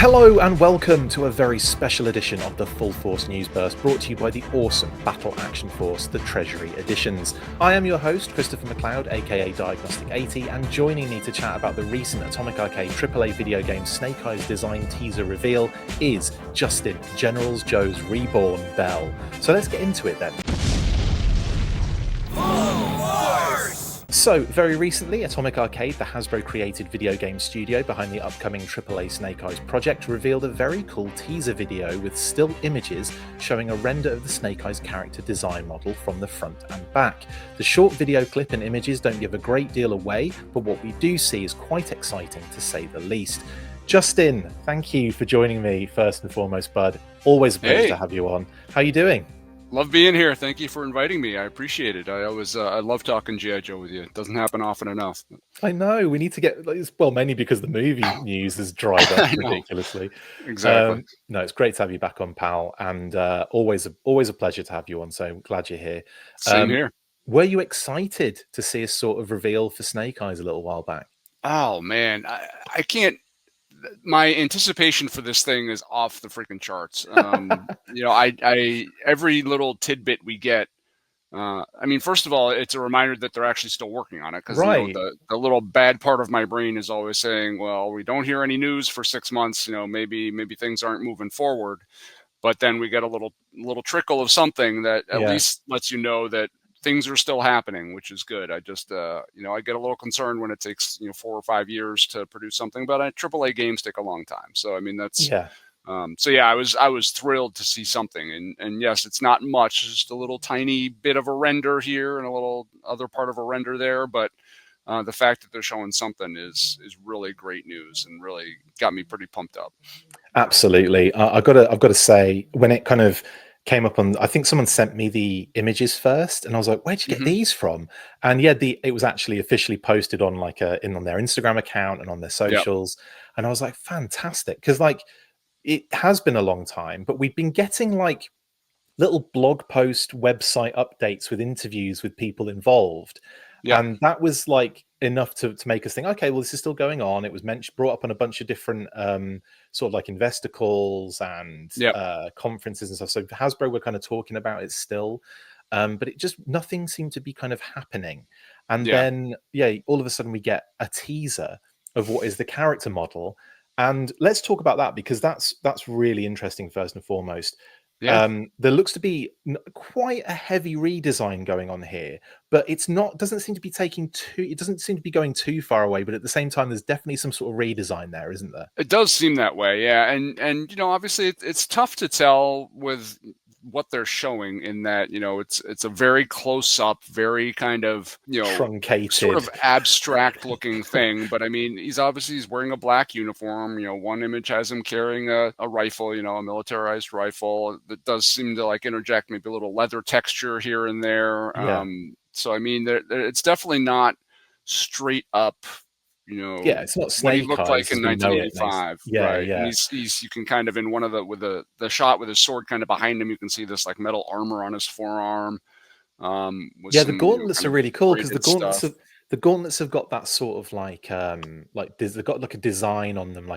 Hello and welcome to a very special edition of the Full Force News Burst, brought to you by the awesome Battle Action Force, the Treasury editions. I am your host, Christopher McLeod AKA Diagnostic 80, and joining me to chat about the recent Atomic Arcade AAA video game Snake Eyes design teaser reveal is Justin, Generals Joe's Reborn Bell. So let's get into it then. So, very recently, Atomic Arcade, the Hasbro-created video game studio behind the upcoming AAA Snake Eyes project, revealed a very cool teaser video with still images showing a render of the Snake Eyes character design model from the front and back. The short video clip and images don't give a great deal away, but what we do see is quite exciting to say the least. Justin, thank you for joining me first and foremost, bud. Always a pleasure to have you on. How are you doing? Love being here. Thank you for inviting me. I appreciate it. I love talking G.I. Joe with you. It doesn't happen often enough. I know. We need to get, well, mainly because the movie news has dried up ridiculously. Exactly. No, it's great to have you back on, pal, and always a pleasure to have you on. So I'm glad you're here. Same here. Were you excited to see a sort of reveal for Snake Eyes a little while back? Oh man, I can't. My anticipation for this thing is off the freaking charts. I every little tidbit we get. I mean, first of all, it's a reminder that they're actually still working on it, because the little bad part of my brain is always saying, well, we don't hear any news for 6 months. Maybe things aren't moving forward. But then we get a little trickle of something that at least lets you know that things are still happening, which is good. I just, I get a little concerned when it takes, 4 or 5 years to produce something, but AAA games take a long time. So, I mean, that's, I was thrilled to see something, and yes, it's not much, just a little tiny bit of a render here and a little other part of a render there. But the fact that they're showing something is really great news and really got me pretty pumped up. Absolutely. I've got to say, when it kind of came up on, I think someone sent me the images first, and I was like, where'd you get these from? And it was actually officially posted on on their Instagram account and on their socials. And I was like, fantastic. Because it has been a long time, but we've been getting little blog post website updates with interviews with people involved. And that was enough to make us think, okay, well, this is still going on. It was brought up on a bunch of different sort of investor calls and conferences and stuff. So Hasbro were kind of talking about it still, but it just, nothing seemed to be kind of happening. And then, all of a sudden we get a teaser of what is the character model. And let's talk about that, because that's really interesting first and foremost. There looks to be quite a heavy redesign going on here, but doesn't seem to be going too far away, but at the same time there's definitely some sort of redesign there, isn't there? It does seem that way, yeah. And obviously it's tough to tell with what they're showing, in that it's a very close up, very kind of truncated, sort of abstract looking thing. But I mean, he's wearing a black uniform. One image has him carrying a rifle, a militarized rifle that does seem to interject maybe a little leather texture here and there. So I mean, it's definitely not straight up, it's not Snake what he looked like in 1985. Right. And he's you can kind of, in one of the shot with his sword kind of behind him, you can see this metal armor on his forearm. The gauntlets are really cool, because the gauntlets have got that sort of they've got a design on them,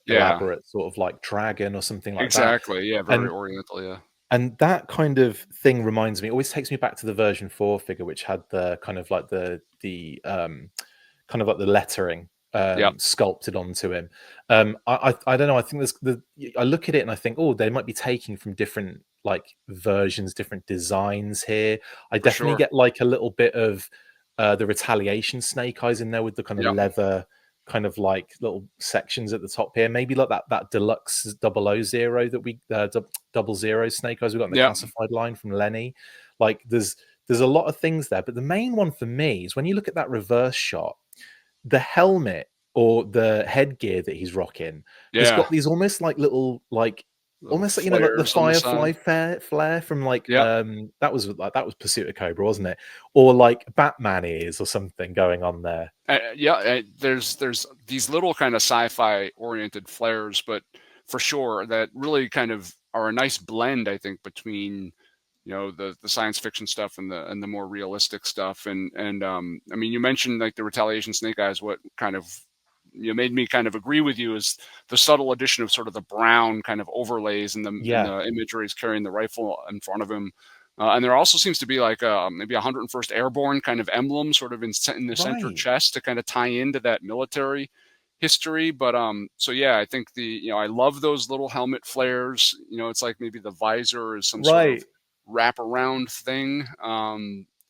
elaborate sort of dragon or something like that. Exactly. Yeah. Very oriental. Yeah. And that kind of thing reminds me, always takes me back to the version 4 figure, which had the kind of the lettering sculpted onto him. I don't know. I think I look at it and I think, oh, they might be taking from different versions, different designs here. I definitely get a little bit of the Retaliation Snake Eyes in there, with the kind of leather kind of little sections at the top here. Maybe that deluxe 000 that we 00 Snake Eyes we got in the classified line from Lenny. There's a lot of things there, but the main one for me is when you look at that reverse shot, the helmet or the headgear that he's rocking has got these almost little almost the Firefly flare from that was Pursuit of Cobra, wasn't it? Or Batman ears or something going on there. There's these little kind of sci-fi oriented flares, but for sure that really kind of are a nice blend, I think, between the science fiction stuff and the more realistic stuff. And I mean, you mentioned the Retaliation Snake Eyes. What kind of made me kind of agree with you is the subtle addition of sort of the brown kind of overlays in Yeah. the imagery he's carrying the rifle in front of him. And there also seems to be like maybe a 101st Airborne kind of emblem sort of in the center Right. chest to kind of tie into that military history. But so yeah, I think I love those little helmet flares. It's like maybe the visor is some sort of Right. wraparound thing.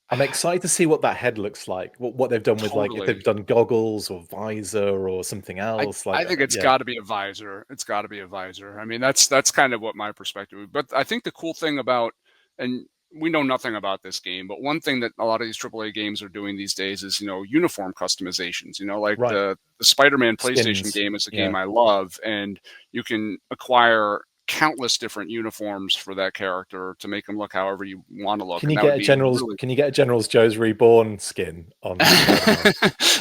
I'm excited to see what that head looks like. What they've done with, like, if they've Totally. done goggles or visor or something I else. Like, I think it's yeah, got to be a visor. It's got to be a visor. I mean, that's kind of what my perspective is. But I think the cool thing about, and we know nothing about this game, but one thing that a lot of these AAA games are doing these days is uniform customizations. Like right. the Spider-Man PlayStation Skins. game is a Yeah. game I love, and you can acquire countless different uniforms for that character to make them look however you want to look, Can and you that would get a be General's? really. Can you get a General's Joe's Reborn skin on Spider-Man?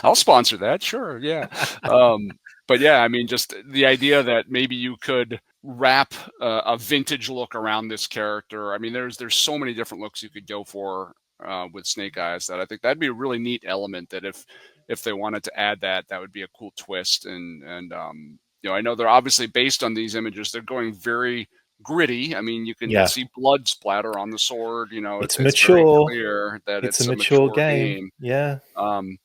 I'll sponsor that. Sure. Yeah. But yeah, I mean, just the idea that maybe you could wrap a vintage look around this character. I mean, there's so many different looks you could go for with Snake Eyes that I think that'd be a really neat element. That if they wanted to add that, that would be a cool twist. And I know they're obviously based on these images. They're going very gritty. I mean, you can Yeah. see blood splatter on the sword. It's It's very mature. clear that It's a it's a mature mature game. game. Yeah.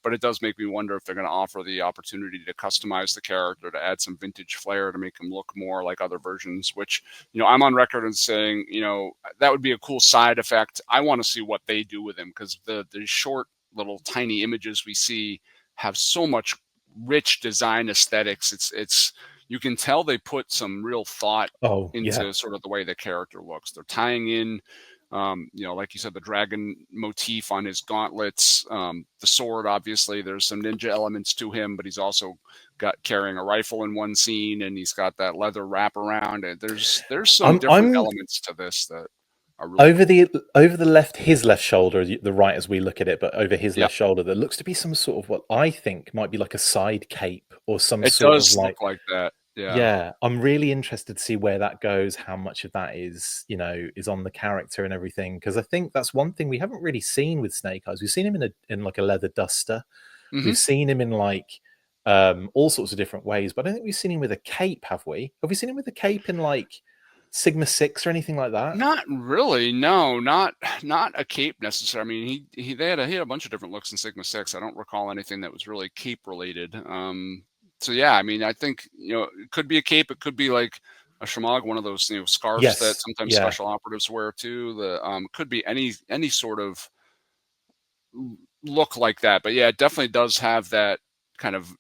But it does make me wonder if they're going to offer the opportunity to customize the character, to add some vintage flair, to make him look more like other versions, which, I'm on record and saying, that would be a cool side effect. I want to see what they do with him, because the short little tiny images we see have so much rich design aesthetics. You can tell they put some real thought Oh, yeah. into sort of the way the character looks. They're tying in like you said, the dragon motif on his gauntlets, the sword. Obviously, there's some ninja elements to him, but he's also got carrying a rifle in one scene, and he's got that leather wrap around. And there's some different I'm elements to this that are really over cool. the left, his left shoulder, the right as we look at it, but over his Yep, left shoulder, there looks to be some sort of what I think might be like a side cape or some it sort of does like. look like that. Yeah. Yeah, I'm really interested to see where that goes, how much of that is on the character and everything. Because I think that's one thing we haven't really seen with Snake Eyes. We've seen him in like a leather duster. Hmm. We've seen him in like all sorts of different ways, but I don't think we've seen him with a cape, have we? Have we seen him with a cape in like Sigma 6 or anything like that? Not really. No, not a cape necessarily. I mean, he had a bunch of different looks in Sigma 6. I don't recall anything that was really cape related. So yeah, I mean, I think it could be a cape. It could be like a shamag, one of those scarves that Yes. sometimes Yeah. special operatives wear too. The could be any sort of look like that. But yeah, it definitely does have that kind of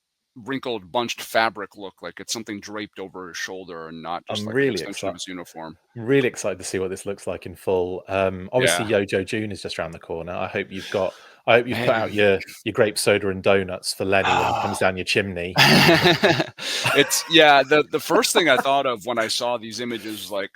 wrinkled, bunched fabric look, like it's something draped over his shoulder and not just I'm like an really extension of excited. his uniform. Really excited to see what this looks like in full. Obviously, Yeah. Yojo June is just around the corner. I hope you've put Man. out your grape soda and donuts for Lenny when he comes Ah. down your chimney. It's yeah, the first thing I thought of when I saw these images was like,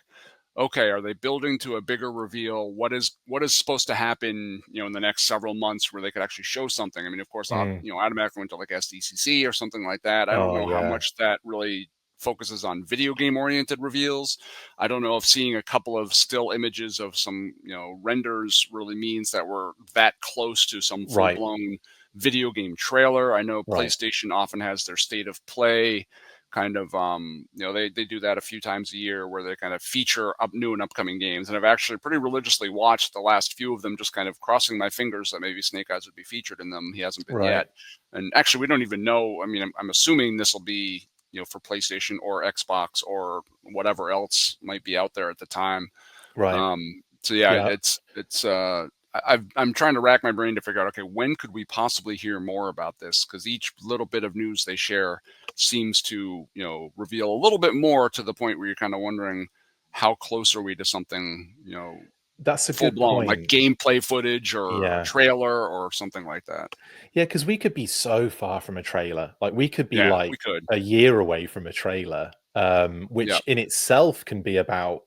okay, are they building to a bigger reveal? What is supposed to happen, in the next several months where they could actually show something? I mean, of course, Mm. automatically went to like SDCC or something like that. I don't Oh know how yeah, much that really focuses on video game oriented reveals. I don't know if seeing a couple of still images of some, renders really means that we're that close to some full right, blown video game trailer. I know right, PlayStation often has their state of play kind of they do that a few times a year where they kind of feature up new and upcoming games, and I've actually pretty religiously watched the last few of them, just kind of crossing my fingers that maybe Snake Eyes would be featured in them. He hasn't been right, yet, and actually we don't even know. I mean, I'm assuming this will be for PlayStation or Xbox or whatever else might be out there at the time. right. So yeah, Yeah, I'm trying to rack my brain to figure out, okay, when could we possibly hear more about this? Because each little bit of news they share seems to, reveal a little bit more, to the point where you're kind of wondering how close are we to something, that's a full good blown, like point. gameplay footage or a Yeah, trailer or something like that. yeah, because we could be so far from a trailer. Like we could be Yeah, like we could. a year away from a trailer, Yeah. which in itself can be about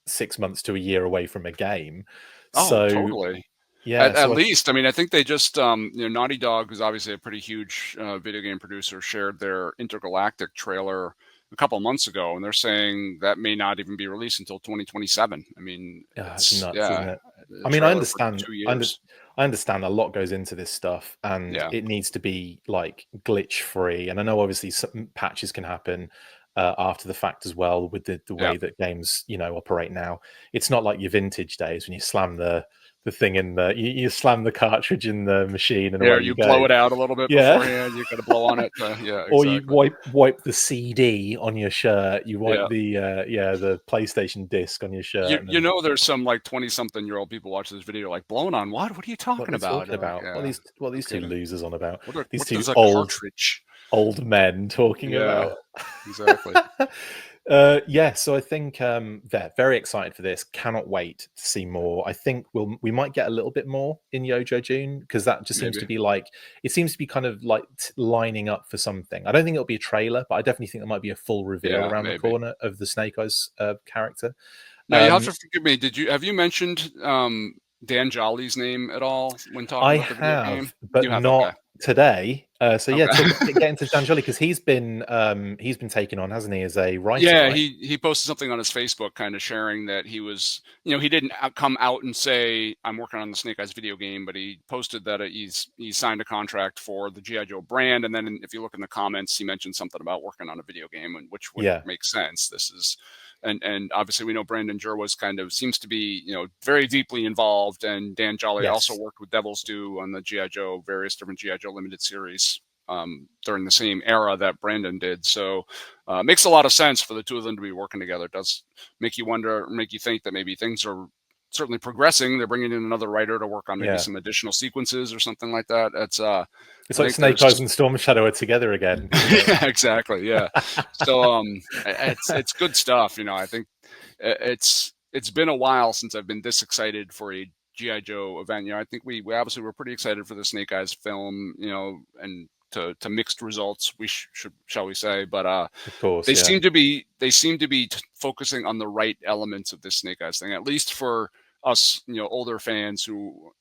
6 months to a year away from a game. Oh, So totally. yeah, At so least, I mean, I think they just, Naughty Dog, who's obviously a pretty huge video game producer, shared their Intergalactic trailer a couple months ago, and they're saying that may not even be released until 2027. I mean, it's it's nuts, yeah, isn't it? a I mean, trailer for 2 I years. I understand a lot goes into this stuff, and Yeah, it needs to be like glitch free. And I know obviously some patches can happen after the fact as well with the yeah. way that games operate now. It's not like your vintage days when you slam the thing in the you slam the cartridge in the machine and Yeah, away you you go. blow it out a little bit Yeah. beforehand. You got to blow on it. Yeah, Or you exactly. wipe the CD on your shirt. You wipe Yeah. the PlayStation disc on your shirt, and You then know, there's some like 20-something-year-old people watch this video like blown on what? What are you what are talking you about? talking They're like, about? yeah, What are no these two kidding. losers on about? These What two does a old cartridge? men talking Yeah, about. exactly. Yeah, so I think they're very excited for this. Cannot wait to see more. I think we might get a little bit more in Yojo June because that just seems Maybe. to be like it seems to be kind of like lining up for something. I don't think it'll be a trailer, but I definitely think there might be a full reveal Yeah, around the maybe. corner of the Snake Eyes character. Now you have Um, to forgive me. Have you mentioned Dan Jolly's name at all when talking I about the video game? have, You but have. Okay. not today. So yeah, Okay. get into Dan Jolly because he's been taken on, hasn't he, as a writer, Yeah, right? he posted something on his Facebook, kind of sharing that he was, he didn't come out and say I'm working on the Snake Eyes video game, but he posted that he signed a contract for the GI Joe brand, and then if you look in the comments, he mentioned something about working on a video game, and which would Yeah. make sense. This is, and obviously we know Brandon Jur was seems to be very deeply involved, and Dan Jolly also Yes. worked with Devil's Due on the GI Joe various different GI Joe limited series during the same era that Brandon did. So makes a lot of sense for the two of them to be working together. It does make you wonder, make you think that maybe things are certainly progressing. They're bringing in another writer to work on maybe Yeah. some additional sequences or something like that. It's I It's like think Snake there's Eyes and Storm Shadow are together again, isn't it? yeah, exactly, yeah. So it's good stuff. I think it's been a while since I've been this excited for a GI Joe event. I think we obviously were pretty excited for the Snake Eyes film. And to mixed results, we should shall we say, but Of course, they yeah. seem to be focusing on the right elements of this Snake Eyes thing, at least for us, older fans who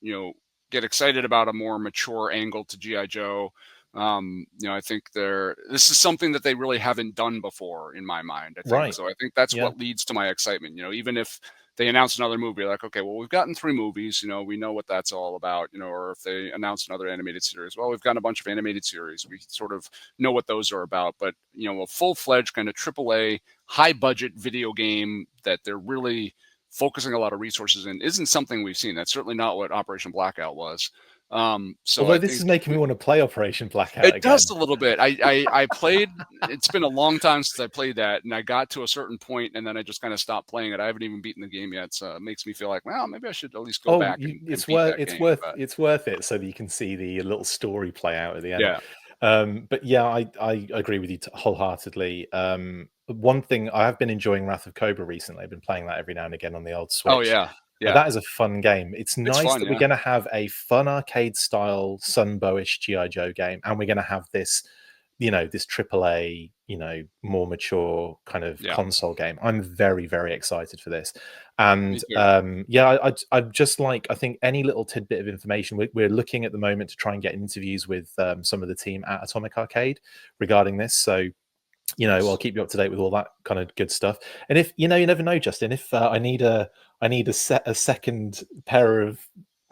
get excited about a more mature angle to GI Joe. I think this is something that they really haven't done before in my mind. I think Right. so. I think that's Yeah. what leads to my excitement. Even if they announce another movie, like, okay, well, we've gotten 3 movies, we know what that's all about, or if they announce another animated series, well, we've gotten a bunch of animated series. We sort of know what those are about, but a full-fledged kind of AAA high budget video game that they're really focusing a lot of resources in isn't something we've seen. That's certainly not what Operation Blackout was. So Although I this think is making me want to play Operation Blackout it does again. a little bit. I played. It's been a long time since I played that, and I got to a certain point, and then I just kind of stopped playing it. I haven't even beaten the game yet, so it makes me feel like, well, maybe I should at least go Oh, back and beat that game. But it's worth it so that you can see the little story play out at the end. yeah, But yeah, I agree with you wholeheartedly. One thing I have been enjoying Wrath of Cobra recently. I've been playing that every now and again on the old oh Switch. yeah, yeah, That is a fun game. It's it's nice fun. that we're Yeah, going to have a fun arcade style Sunbowish GI Joe game, and we're going to have this, this AAA, more mature kind of yeah, console game. I'm very, very excited for this, me and too. yeah, I just like I think any little tidbit of information. We're looking at the moment to try and get interviews with some of the team at Atomic Arcade regarding this. So I'll keep you up to date with all that kind of good stuff. And if you never know, Justin, if I need a second pair of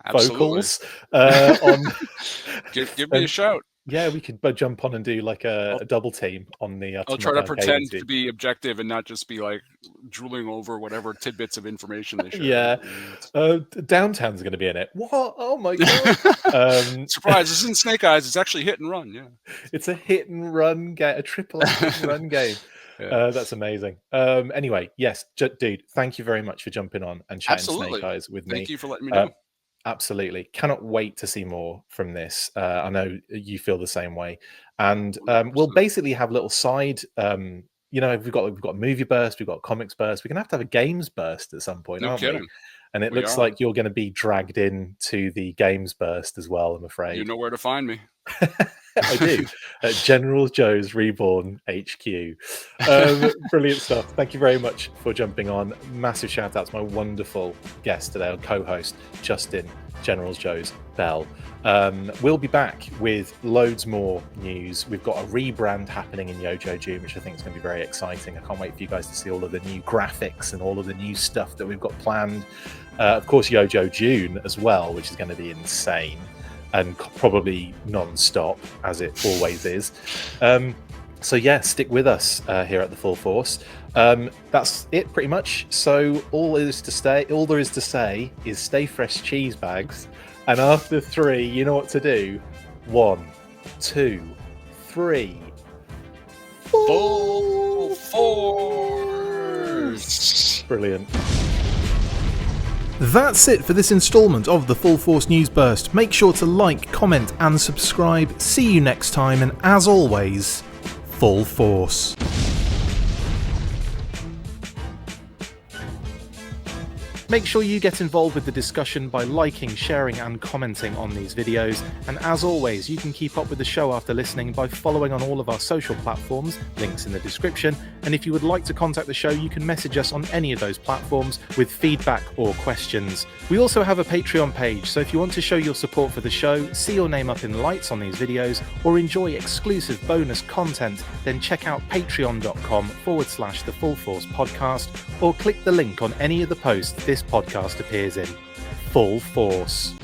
Absolutely. vocals on, Give me a then shout. yeah, we could jump on and do like I'll a double team on the I'll try Atomic to Arcade pretend interview. to be objective and not just be like drooling over whatever tidbits of information they share. Yeah, Downtown's going to be in it. What? Oh my god! Surprise! This isn't Snake Eyes. It's actually Hit and Run. Yeah. It's a hit and run game, a triple A hit and run game. Yeah. That's amazing. Anyway, yes, dude, thank you very much for jumping on and chatting Snake Absolutely. Eyes with Thank me. you for letting me Uh, know. absolutely, cannot wait to see more from this. I know you feel the same way, and we'll 100%. basically have little side. We've got movie burst, we've got comics burst. We're gonna have to have a games burst at some point, No aren't we? kidding. And it We looks are. like you're going to be dragged in to the games burst as well. I'm You afraid. know where to find me. I do. General Joe's Reborn HQ. Brilliant stuff. Thank you very much for jumping on. Massive shout out to my wonderful guest today, our co-host, Justin, General Joe's Bell. We'll be back with loads more news. We've got a rebrand happening in Yojo June, which I think is going to be very exciting. I can't wait for you guys to see all of the new graphics and all of the new stuff that we've got planned. Of course, Yojo June as well, which is going to be insane and probably non-stop, as it always is. So yeah, stick with us here at the Full Force. That's it pretty much. So all there is to say is stay fresh, cheese bags. And after 3, you know what to do. 1, 2, 3. Full Force! Brilliant. That's it for this instalment of the Full Force News Burst. Make sure to like, comment and subscribe. See you next time, and as always, Full Force. Make sure you get involved with the discussion by liking, sharing and commenting on these videos. And as always, you can keep up with the show after listening by following on all of our social platforms, links in the description. And if you would like to contact the show, you can message us on any of those platforms with feedback or questions. We also have a Patreon page, so if you want to show your support for the show, see your name up in lights on these videos, or enjoy exclusive bonus content, then check out patreon.com/The Full Force Podcast, or click the link on any of the posts this podcast appears in. Full Force.